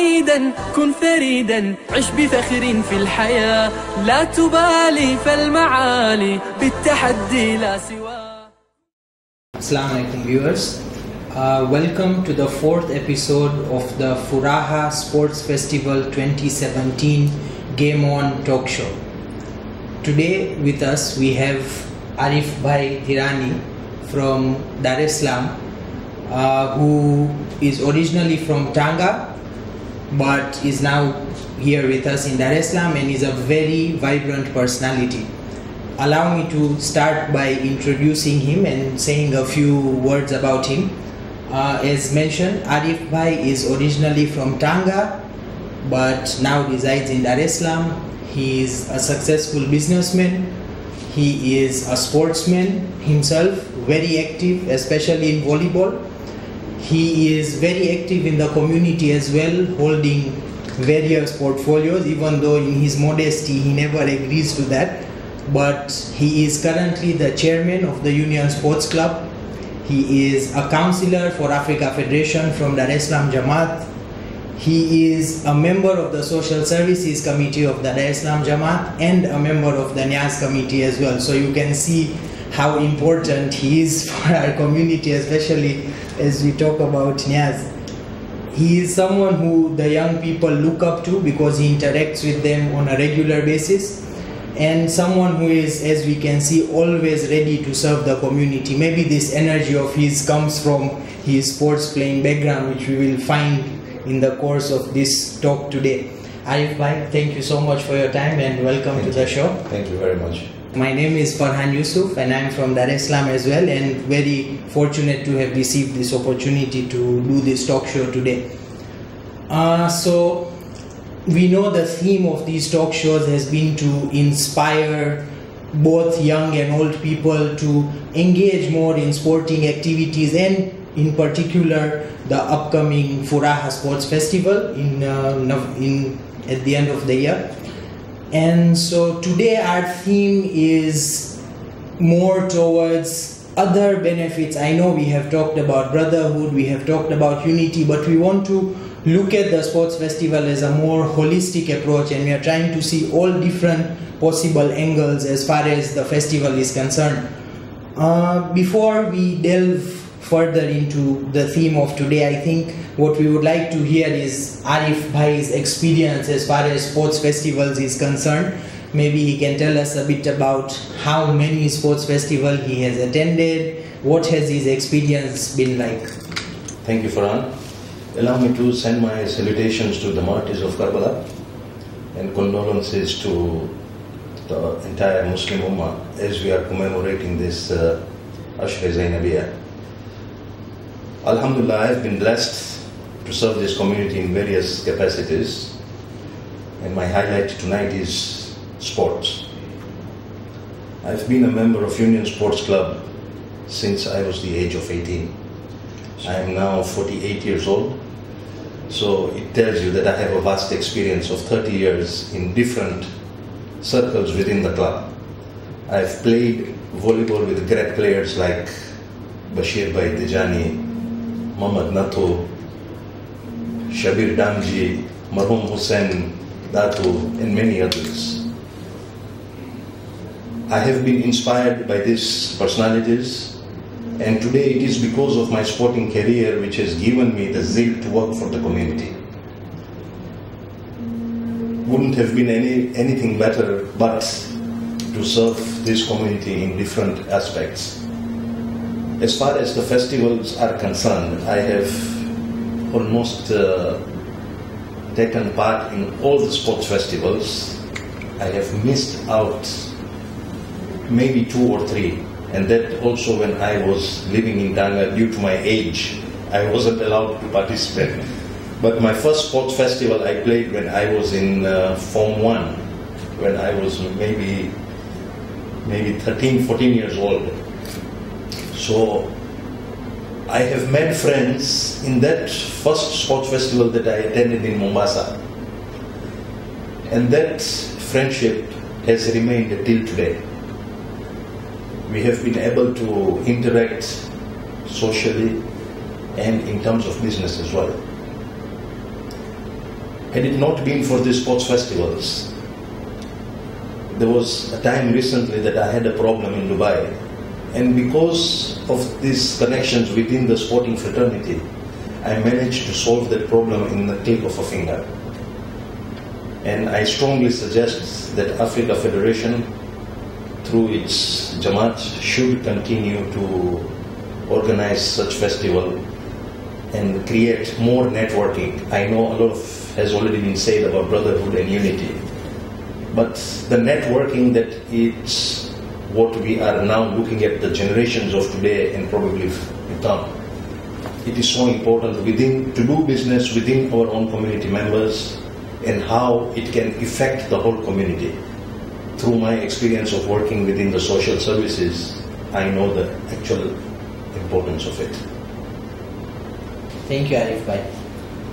سعيدا كن فريدا عش بفخر في الحياة لا تبالي فالمعالي بالتحدي لا سواه. Assalamu alaikum viewers. Welcome to the fourth episode of the Furaha Sports Festival 2017 Game On Talk Show. Today with us we have Arif Bhai Hirani from Dar es Salaam, who is originally from Tanga but is now here with us in Dar es Salaam and is a very vibrant personality. Allow me to start by introducing him and saying a few words about him. As mentioned, Arif Bhai is originally from Tanga but now resides in Dar es Salaam. He is a successful businessman. He is a sportsman himself, very active, especially in volleyball. He is very active in the community as well, holding various portfolios, even though in his modesty he never agrees to that. But he is currently the chairman of the Union Sports Club. He is a councillor for Africa Federation from Dar es Salaam Jamaat. He is a member of the Social Services Committee of the Dar es Salaam Jamaat and a member of the Niaz Committee as well. So you can see how important he is for our community, especially as we talk about Niaz. He is someone who the young people look up to because he interacts with them on a regular basis, and someone who is, as we can see, always ready to serve the community. Maybe this energy of his comes from his sports playing background, which we will find in the course of this talk today. Arif Bhai, thank you so much for your time and welcome to the show. Thank you very much. My name is Farhan Yusuf and I am from Dar es Salaam as well, and very fortunate to have received this opportunity to do this talk show today. So we know the theme of these talk shows has been to inspire both young and old people to engage more in sporting activities, and in particular the upcoming Furaha Sports Festival at the end of the year. And so today our theme is more towards other benefits. I know we have talked about brotherhood, we have talked about unity, but we want to look at the sports festival as a more holistic approach, and we are trying to see all different possible angles as far as the festival is concerned. Before we delve further into the theme of today, I think what we would like to hear is Arif Bhai's experience as far as sports festivals is concerned. Maybe he can tell us a bit about how many sports festivals he has attended, what has his experience been like. Thank you, Farhan. Allow me to send my salutations to the martyrs of Karbala and condolences to the entire Muslim Ummah as we are commemorating this Ashra Zainabiyah. Alhamdulillah, I have been blessed to serve this community in various capacities, and my highlight tonight is sports. I've been a member of Union Sports Club since I was the age of 18. I am now 48 years old, so it tells you that I have a vast experience of 30 years in different circles within the club. I've played volleyball with great players like Bashir Bhai Tijani, Mohammad Nato, Shabir Damji, Marhum Hussain Datu, and many others. I have been inspired by these personalities, and today it is because of my sporting career which has given me the zeal to work for the community. Wouldn't have been anything better but to serve this community in different aspects. As far as the festivals are concerned, I have almost taken part in all the sports festivals. I have missed out maybe 2 or 3, and that also when I was living in Tanga. Due to my age, I wasn't allowed to participate. But my first sports festival I played when I was in Form 1, when I was maybe 13, 14 years old. So I have made friends in that first sports festival that I attended in Mombasa. And that friendship has remained till today. We have been able to interact socially and in terms of business as well. Had it not been for these sports festivals, there was a time recently that I had a problem in Dubai, and because of these connections within the sporting fraternity, I managed to solve that problem in the click of a finger. And I strongly suggest that Africa Federation, through its Jamaat, should continue to organize such festival and create more networking. I know a lot has already been said about brotherhood and unity, but the networking that it's what we are now looking at the generations of today and probably to come. It is so important to do business within our own community members and how it can affect the whole community. Through my experience of working within the social services, I know the actual importance of it. Thank you, Arif Bhai.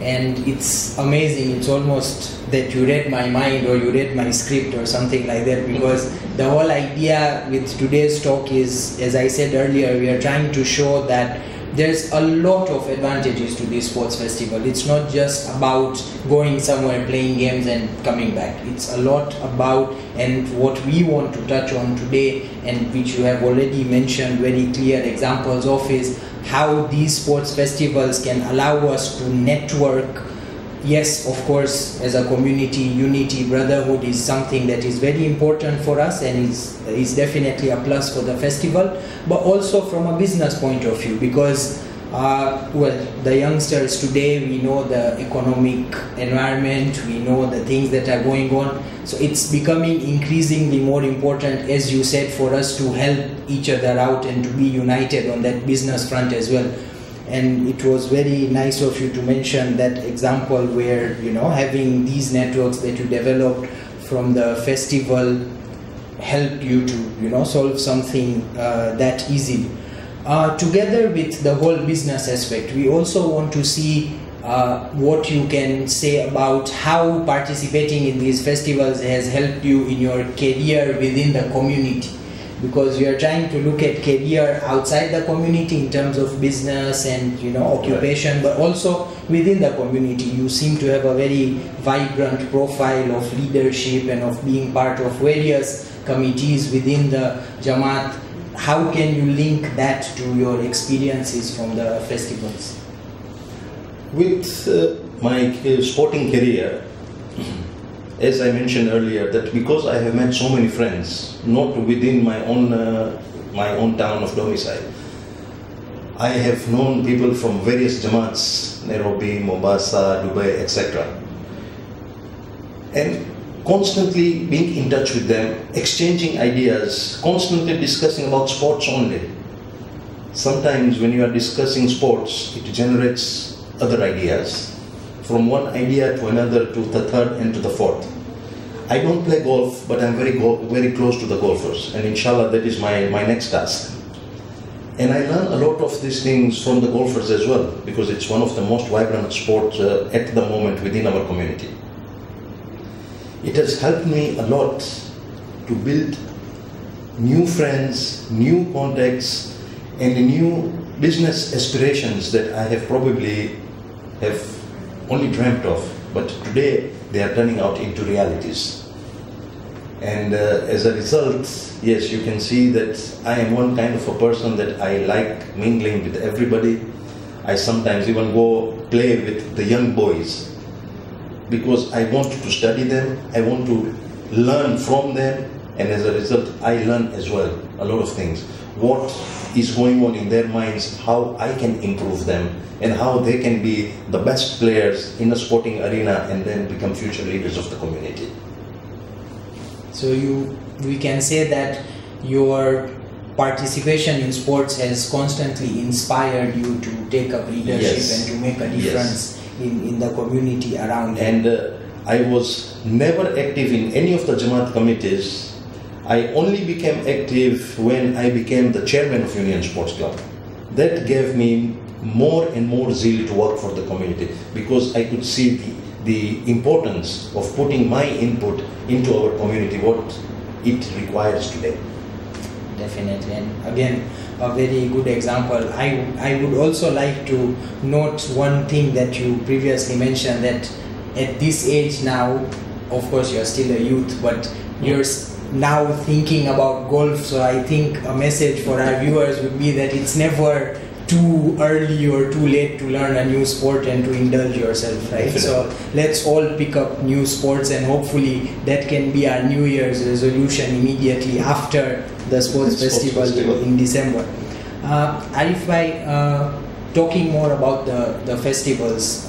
And it's amazing, it's almost that you read my mind or you read my script or something like that, because the whole idea with today's talk is, as I said earlier, we are trying to show that there's a lot of advantages to this sports festival. It's not just about going somewhere, playing games and coming back. It's a lot about, and what we want to touch on today, and which you have already mentioned very clear examples of, is how these sports festivals can allow us to network. Yes, of course, as a community, unity, brotherhood is something that is very important for us and is definitely a plus for the festival, but also from a business point of view, because the youngsters today, we know the economic environment, we know the things that are going on, so it's becoming increasingly more important, as you said, for us to help each other out and to be united on that business front as well. And it was very nice of you to mention that example where, having these networks that you developed from the festival helped you to, solve something that easily. Together with the whole business aspect, we also want to see what you can say about how participating in these festivals has helped you in your career within the community. Because we are trying to look at career outside the community in terms of business and occupation, but also within the community. You seem to have a very vibrant profile of leadership and of being part of various committees within the Jamaat. How can you link that to your experiences from the festivals? With my sporting career, as I mentioned earlier, that because I have met so many friends, not within my own town of domicile, I have known people from various Jamaats, Nairobi, Mombasa, Dubai, etc. And constantly being in touch with them, exchanging ideas, constantly discussing about sports only. Sometimes when you are discussing sports, it generates other ideas. From one idea to another, to the third and to the fourth. I don't play golf, but I'm very close to the golfers, and inshallah that is my next task. And I learn a lot of these things from the golfers as well, because it's one of the most vibrant sports at the moment within our community. It has helped me a lot to build new friends, new contacts, and new business aspirations that I have probably only dreamt of, but today they are turning out into realities. And as a result, yes, you can see that I am one kind of a person that I like mingling with everybody. I sometimes even go play with the young boys because I want to study them, I want to learn from them, and as a result, I learn as well a lot of things. What is going on in their minds, how I can improve them, and how they can be the best players in a sporting arena and then become future leaders of the community. So we can say that your participation in sports has constantly inspired you to take up leadership and to make a difference in the community around you. And I was never active in any of the Jamaat committees. I only became active when I became the chairman of Union Sports Club. That gave me more and more zeal to work for the community, because I could see the importance of putting my input into our community, what it requires today. Definitely, and again, a very good example. I would also like to note one thing that you previously mentioned, that at this age now, of course you're still a youth, but you're now thinking about golf. So I think a message for our viewers would be that it's never too early or too late to learn a new sport and to indulge yourself, right? So let's all pick up new sports, and hopefully that can be our New Year's resolution immediately after the sports festival in December. Arif bhai, talking more about the festivals,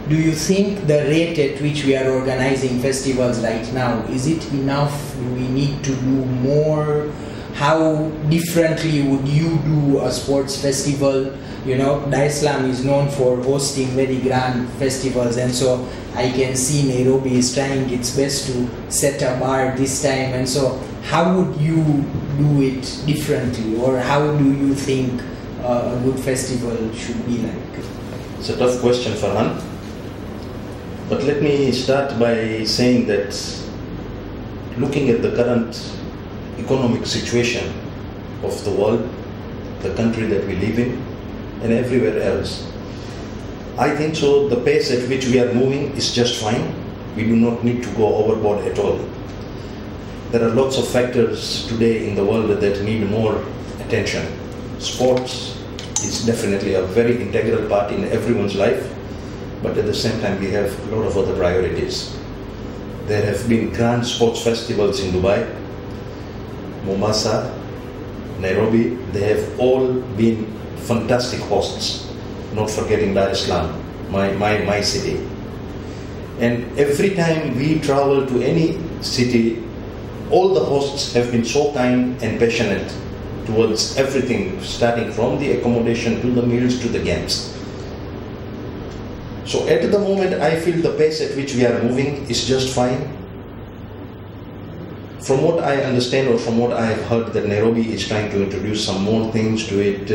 do you think the rate at which we are organizing festivals right now, is it enough? Do we need to do more? How differently would you do a sports festival? You know, Dar es Salaam is known for hosting very grand festivals, and so I can see Nairobi is trying its best to set a bar this time. And so how would you do it differently, or how do you think a good festival should be like? It's a tough question, Farhan. But let me start by saying that looking at the current economic situation of the world, the country that we live in, and everywhere else, I think so the pace at which we are moving is just fine. We do not need to go overboard at all. There are lots of factors today in the world that need more attention. Sports is definitely a very integral part in everyone's life, but at the same time we have a lot of other priorities. There have been grand sports festivals in Dubai, Mombasa, Nairobi. They have all been fantastic hosts, not forgetting Dar es Salaam, my city. And every time we travel to any city, all the hosts have been so kind and passionate towards everything, starting from the accommodation to the meals to the games. So at the moment, I feel the pace at which we are moving is just fine. From what I understand, or from what I have heard, that Nairobi is trying to introduce some more things to it,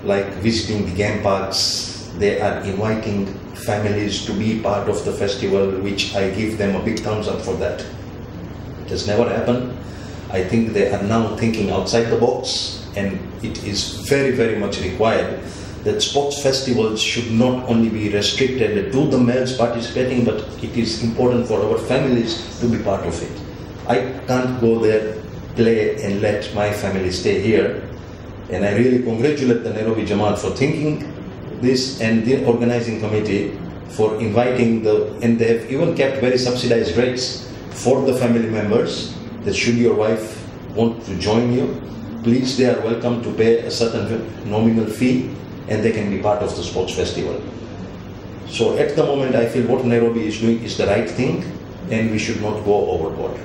like visiting the game parks. They are inviting families to be part of the festival, which I give them a big thumbs up for that. It has never happened. I think they are now thinking outside the box, and it is very, very much required that sports festivals should not only be restricted to the males participating, but it is important for our families to be part of it. I can't go there, play, and let my family stay here. And I really congratulate the Nairobi Jamaat for thinking this, and the organizing committee for inviting and they have even kept very subsidized rates for the family members, that should your wife want to join you, please, they are welcome to pay a certain nominal fee, and they can be part of the sports festival. So at the moment, I feel what Nairobi is doing is the right thing, and we should not go overboard.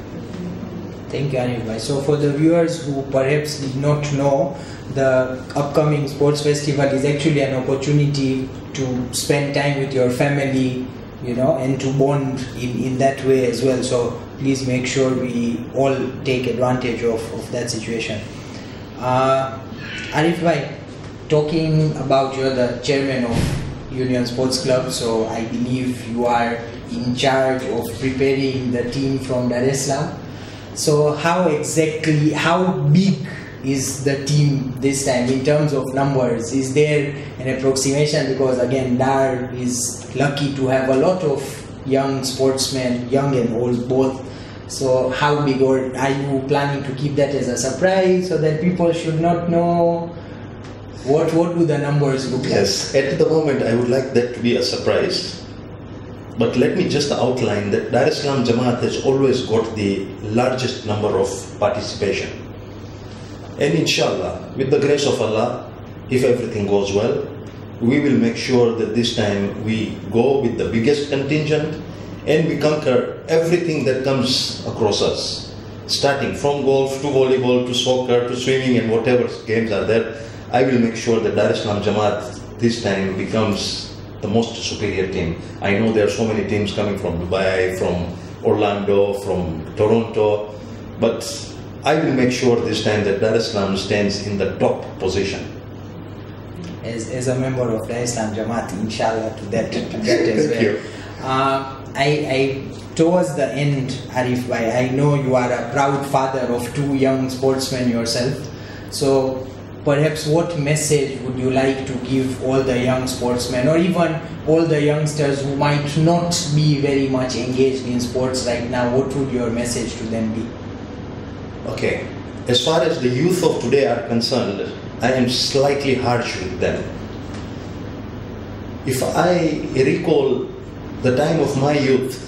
Thank you, Arif bhai. So for the viewers who perhaps did not know, the upcoming sports festival is actually an opportunity to spend time with your family, you know, and to bond in that way as well. So please make sure we all take advantage of that situation. Arif bhai, talking about, you're the chairman of Union Sports Club, so I believe you are in charge of preparing the team from Dar es Salaam. So how big is the team this time in terms of numbers? Is there an approximation? Because again, Dar is lucky to have a lot of young sportsmen, young and old both. So how big, or are you planning to keep that as a surprise so that people should not know? What do the numbers look like? Yes, at the moment I would like that to be a surprise. But let me just outline that Dar es Salaam Jamaat has always got the largest number of participation. And inshallah, with the grace of Allah, if everything goes well, we will make sure that this time we go with the biggest contingent and we conquer everything that comes across us. Starting from golf to volleyball to soccer to swimming and whatever games are there, I will make sure that Dar es Salaam Jamaat this time becomes the most superior team. I know there are so many teams coming from Dubai, from Orlando, from Toronto, but I will make sure this time that Dar es Salaam stands in the top position. As a member of Dar es Salaam Jamaat, inshallah, to that as well. I towards the end, Arif bhai, I know you are a proud father of two young sportsmen yourself. So perhaps what message would you like to give all the young sportsmen or even all the youngsters who might not be very much engaged in sports right now? What would your message to them be? Okay, as far as the youth of today are concerned, I am slightly harsh with them. If I recall the time of my youth,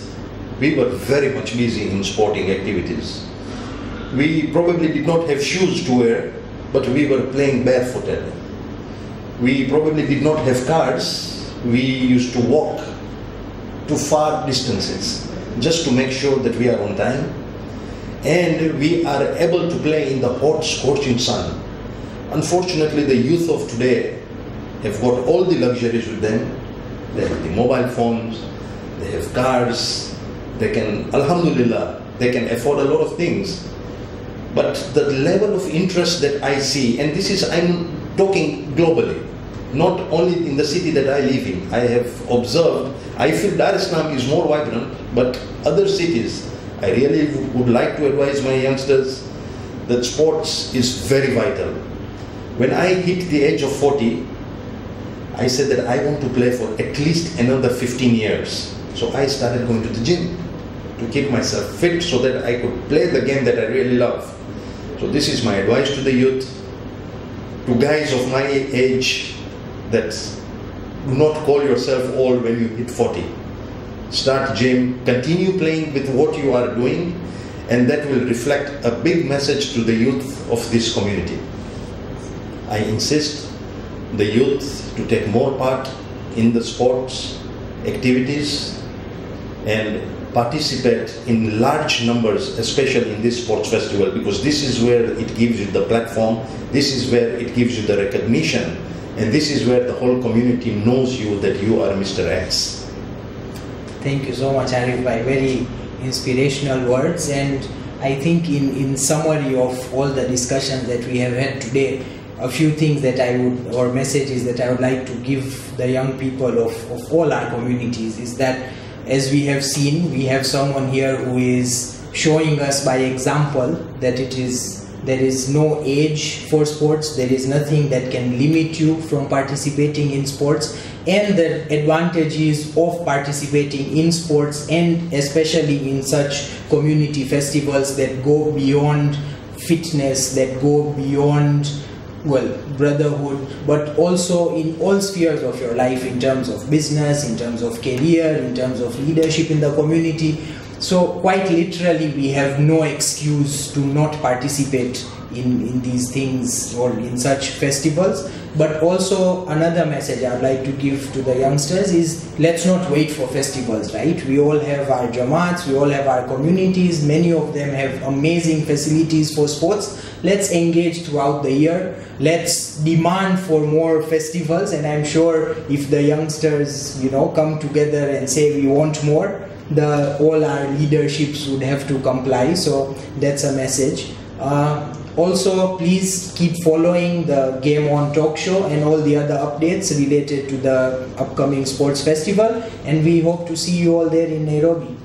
we were very much busy in sporting activities. We probably did not have shoes to wear, but we were playing barefooted. We probably did not have cars. We used to walk to far distances just to make sure that we are on time. And we are able to play in the hot, scorching sun. Unfortunately, the youth of today have got all the luxuries with them. They have the mobile phones, they have cars, they can, alhamdulillah, they can afford a lot of things. But the level of interest that I see, and this is, I'm talking globally, not only in the city that I live in. I have observed, I feel Dar es Salaam is more vibrant, but other cities, I really would like to advise my youngsters that sports is very vital. When I hit the age of 40, I said that I want to play for at least another 15 years. So I started going to the gym to keep myself fit so that I could play the game that I really love. So this is my advice to the youth, to guys of my age, that do not call yourself old when you hit 40. Start gym, continue playing with what you are doing, and that will reflect a big message to the youth of this community. I insist the youth to take more part in the sports activities and participate in large numbers, especially in this sports festival, because this is where it gives you the platform, this is where it gives you the recognition, and this is where the whole community knows you that you are Mr. X. Thank you so much, Arif bhai. Very inspirational words, and I think in summary of all the discussions that we have had today, a few things that I would, or messages that I would like to give the young people of all our communities is that, as we have seen, we have someone here who is showing us by example that there is no age for sports, there is nothing that can limit you from participating in sports, and the advantages of participating in sports, and especially in such community festivals that go beyond fitness, that go beyond, well, brotherhood, but also in all spheres of your life, in terms of business, in terms of career, in terms of leadership in the community. So quite literally, we have no excuse to not participate in these things or in such festivals. But also another message I would like to give to the youngsters is, let's not wait for festivals, right? We all have our jamaats, we all have our communities, many of them have amazing facilities for sports. Let's engage throughout the year. Let's demand for more festivals, and I'm sure if the youngsters, come together and say we want more, all our leaderships would have to comply. So that's a message. Also, please keep following the Game On talk show and all the other updates related to the upcoming sports festival, and we hope to see you all there in Nairobi.